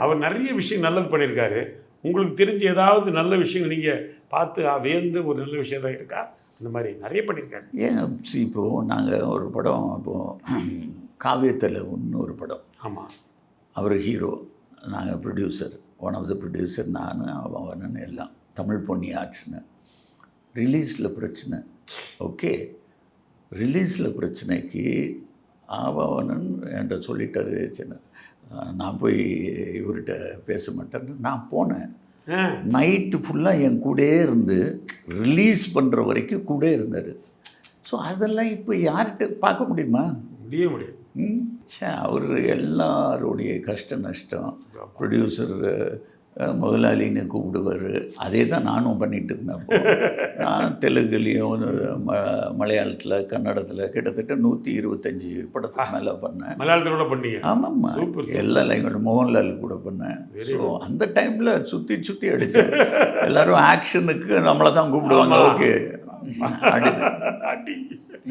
அவர் நிறைய விஷயம் நல்லது பண்ணியிருக்காரு. உங்களுக்கு தெரிஞ்ச ஏதாவது நல்ல விஷயங்கள் நீங்கள் பார்த்து வியந்து ஒரு நல்ல விஷயம் தான் இருக்கா? இந்த மாதிரி நிறைய பண்ணியிருக்காரு. ஏன் இப்போது நாங்கள் ஒரு படம் இப்போது காவியத்தலைவன்னு ஒரு படம். ஆமாம். அவர் ஹீரோ, நாங்கள் producer, one of the producer நான், அவன் எல்லாம். தமிழ் பொன்னி ஆர்ட்ஸ்னு. ரிலீஸில் பிரச்சனை. ஓகே, ரிலீஸில் பிரச்சனைக்கு ஆபவனன் என்கிட்ட சொல்லிட்டாரு. சின்ன நான் போய் இவர்கிட்ட பேச மாட்டேன்னு நான் போனேன். நைட்டு ஃபுல்லாக என் கூடே இருந்து ரிலீஸ் பண்ணுற வரைக்கும் கூட இருந்தார். ஸோ அதெல்லாம் இப்போ யார்கிட்ட பார்க்க முடியுமா? முடியும். அவர் எல்லாருடைய கஷ்ட நஷ்டம், ப்ரொடியூசர் முதலாளின்னு கூப்பிடுவார். அதே தான் நானும் பண்ணிகிட்டு இருந்தேன். நான் தெலுங்குலேயும் மலையாளத்தில் கன்னடத்தில் கிட்டத்தட்ட 125 படத்துக்கு மேலே பண்ணேன். மலையாளத்தில் கூட பண்ணீங்க? ஆமாம்மா, எல்லா லைங்களும் மோகன்லால் கூட பண்ணேன். ஸோ அந்த டைமில் சுற்றி அடித்தேன். எல்லோரும் ஆக்ஷனுக்கு நம்மளை தான் கூப்பிடுவாங்க. ஓகே அடி